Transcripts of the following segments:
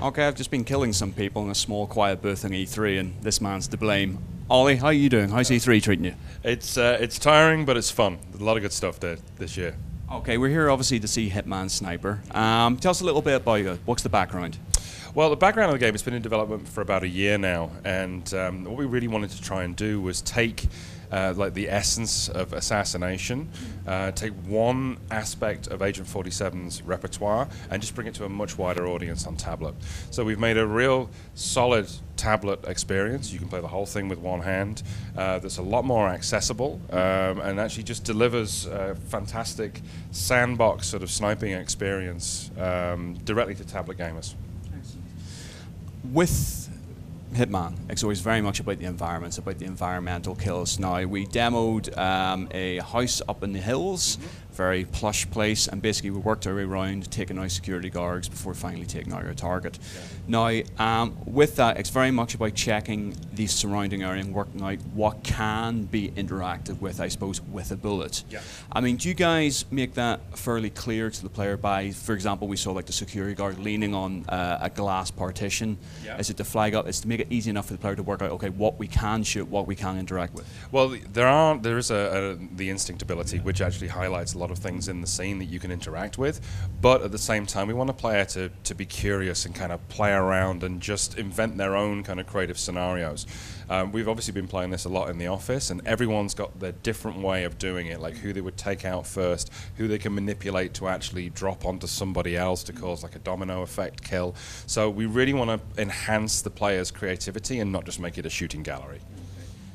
Okay, I've just been killing some people in a small quiet booth in E3 and this man's to blame. Ollie, how are you doing? How's E3 treating you? It's tiring, but it's fun. There's a lot of good stuff there this year. Okay, we're here obviously to see Hitman Sniper. Tell us a little bit about it. What's the background? Well, the background of the game has been in development for about a year now, and what we really wanted to try and do was take like the essence of assassination, take one aspect of Agent 47's repertoire and just bring it to a much wider audience on tablet. So we've made a real solid tablet experience. You can play the whole thing with one hand. That's a lot more accessible and actually just delivers a fantastic sandbox sort of sniping experience directly to tablet gamers. With Hitman, it's always very much about the environment, it's about the environmental kills. Now, we demoed a house up in the hills, very plush place, and basically we worked our way around taking out security guards before finally taking out our target. Yeah. Now, with that, it's very much about checking the surrounding area and working out what can be interacted with, I suppose, with a bullet. Yeah. I mean, do you guys make that fairly clear to the player by, for example, we saw like the security guard leaning on a glass partition. Yeah. Is it to flag up? Is to make it easy enough for the player to work out, okay, what we can shoot, what we can interact with? Well, there is the instinct ability, which actually highlights a lot of things in the scene that you can interact with, but at the same time we want a player to be curious and kind of play around and just invent their own kind of creative scenarios. We've obviously been playing this a lot in the office, and everyone's got their different way of doing it, like who they would take out first, who they can manipulate to actually drop onto somebody else to cause like a domino effect kill. So we really want to enhance the player's creativity and not just make it a shooting gallery.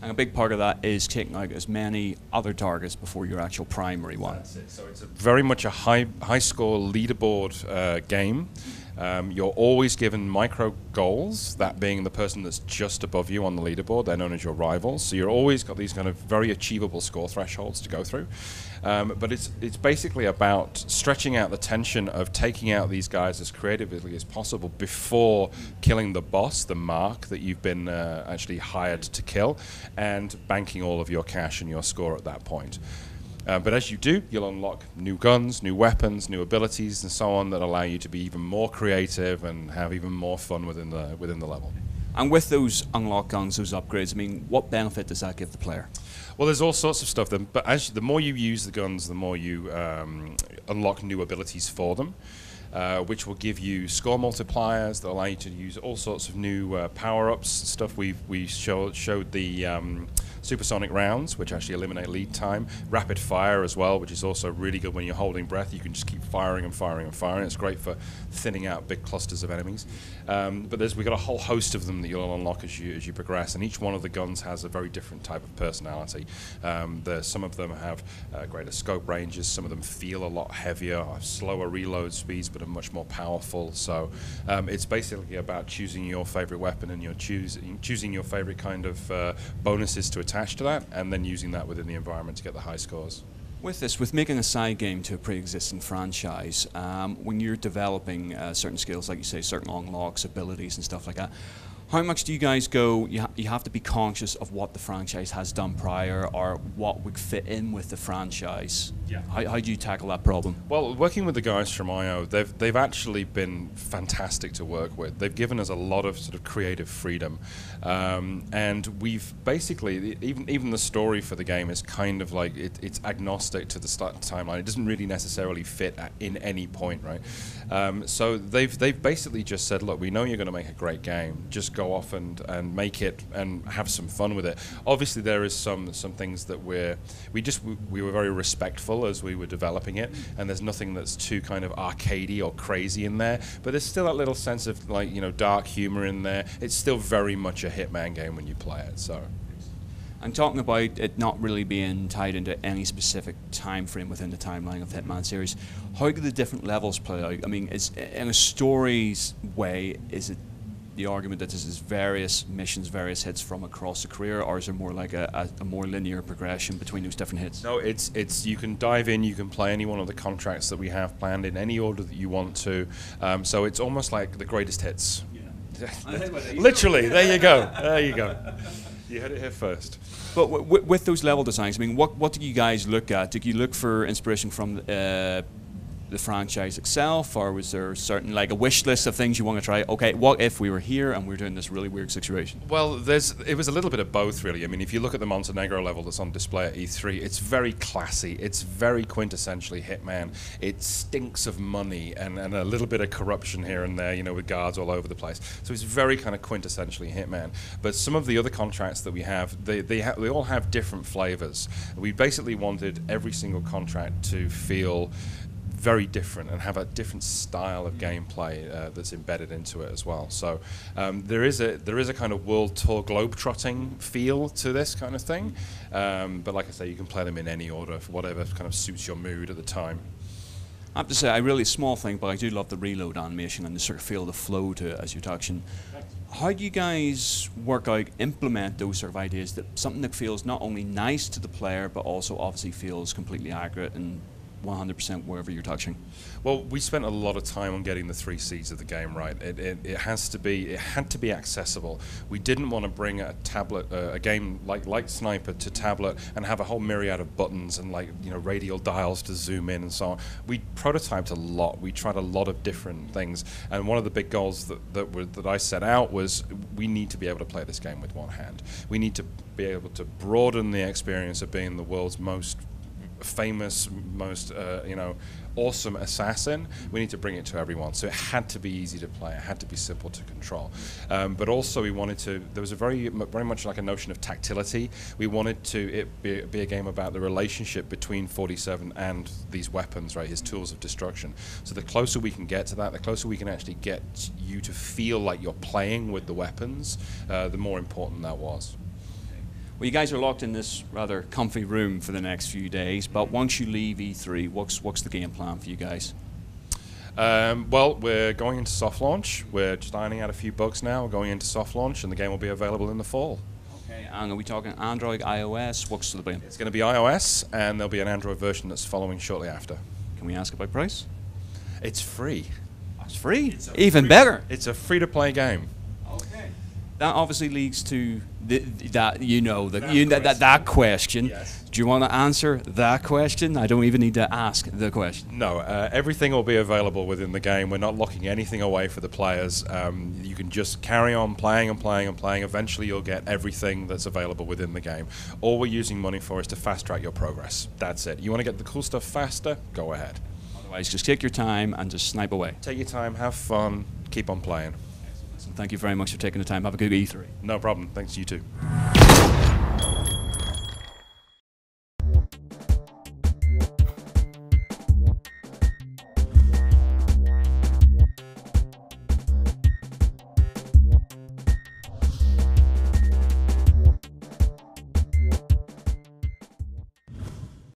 And a big part of that is taking out as many other targets before your actual primary one. That's it. So it's very much a high score leaderboard game. You're always given micro goals, that being the person that's just above you on the leaderboard. They're known as your rivals. So you're always got these kind of very achievable score thresholds to go through. But it's basically about stretching out the tension of taking out these guys as creatively as possible before killing the boss, the mark that you've been actually hired to kill, and banking all of your cash and your score at that point. But as you do, you'll unlock new guns, new weapons, new abilities, and so on that allow you to be even more creative and have even more fun within the level. And with those unlocked guns, those upgrades, I mean, what benefit does that give the player? Well, there's all sorts of stuff. But the more you use the guns, the more you unlock new abilities for them, which will give you score multipliers that allow you to use all sorts of new power-ups. Stuff we showed the supersonic rounds, which actually eliminate lead time. Rapid fire as well, which is also really good when you're holding breath. You can just keep firing and firing and firing. It's great for thinning out big clusters of enemies. But we've got a whole host of them that you'll unlock as you progress, and each one of the guns has a very different type of personality. Some of them have greater scope ranges. Some of them feel a lot heavier, have slower reload speeds, but are much more powerful. So it's basically about choosing your favorite weapon and choosing your favorite kind of bonuses to attach to that, and then using that within the environment to get the high scores. With making a side game to a pre-existing franchise, when you're developing certain skills, like you say, certain unlocks, abilities and stuff like that, how much do you guys go, you have to be conscious of what the franchise has done prior or what would fit in with the franchise? Yeah. How do you tackle that problem? Well, working with the guys from IO, they've actually been fantastic to work with. They've given us a lot of sort of creative freedom. And we've basically, even the story for the game is kind of like, it's agnostic to the start timeline. It doesn't really necessarily fit in any point, right? So they've basically just said, look, we know you're going to make a great game. Just go off and make it and have some fun with it. Obviously, there is some things that we were very respectful as we were developing it, and there's nothing that's too kind of arcadey or crazy in there. But there's still that little sense of like dark humor in there. It's still very much a Hitman game when you play it. So. And talking about it not really being tied into any specific time frame within the timeline of the Hitman series, how do the different levels play out? I mean, in a story's way, is it the argument that this is various missions, various hits from across the career, or is there more like a more linear progression between those different hits? No, it's you can dive in, you can play any one of the contracts that we have planned in any order that you want to. So it's almost like the greatest hits. Yeah. Literally, there you go. There you go. You heard it here first. But with those level designs, I mean, what do you guys look at? Did you look for inspiration from the franchise itself, or was there certain, like, a wish list of things you want to try? Okay, what if we were here and we were doing this really weird situation? Well, it was a little bit of both, really. I mean, if you look at the Montenegro level that's on display at E3, it's very classy. It's very quintessentially Hitman. It stinks of money and a little bit of corruption here and there, you know, with guards all over the place. So it's very kind of quintessentially Hitman. But some of the other contracts that we have, they all have different flavors. We basically wanted every single contract to feel very different and have a different style of gameplay that's embedded into it as well. So there is a kind of world tour globe-trotting feel to this kind of thing. But like I say, you can play them in any order for whatever kind of suits your mood at the time. I have to say, I really small thing, but I do love the reload animation and the sort of feel the flow to it as you're touching. How do you guys work out, implement those sort of ideas, that something that feels not only nice to the player, but also obviously feels completely accurate and 100% wherever you're touching? Well, we spent a lot of time on getting the 3 C's of the game right. It had to be accessible. We didn't want to bring a tablet, a game like Sniper to tablet and have a whole myriad of buttons and, like, you know, radial dials to zoom in and so on. We prototyped a lot. We tried a lot of different things, and one of the big goals that I set out was we need to be able to play this game with one hand. We need to be able to broaden the experience of being the world's most famous, most awesome assassin. We need to bring it to everyone, so it had to be easy to play, it had to be simple to control, but also we wanted to, there was a very much like a notion of tactility. We wanted to be a game about the relationship between 47 and these weapons, right, his tools of destruction. So the closer we can get to that, the closer we can actually get you to feel like you're playing with the weapons, the more important that was. Well, you guys are locked in this rather comfy room for the next few days, but once you leave E3, what's the game plan for you guys? Well, we're going into soft launch. We're just ironing out a few bugs now. We're going into soft launch, and the game will be available in the fall. Okay, and are we talking Android, iOS? What's the plan? It's going to be iOS, and there'll be an Android version that's following shortly after. Can we ask about price? It's free. It's free? Even better. It's a free-to-play game. Okay. That obviously leads to that question. Yes. Do you want to answer that question? I don't even need to ask the question. No, everything will be available within the game. We're not locking anything away for the players. You can just carry on playing and playing and playing. Eventually you'll get everything that's available within the game. All we're using money for is to fast-track your progress. That's it. You want to get the cool stuff faster? Go ahead. Otherwise, just take your time and just snipe away. Take your time, have fun, keep on playing. Excellent. Thank you very much for taking the time. Have a good E3. No problem. Thanks, you too.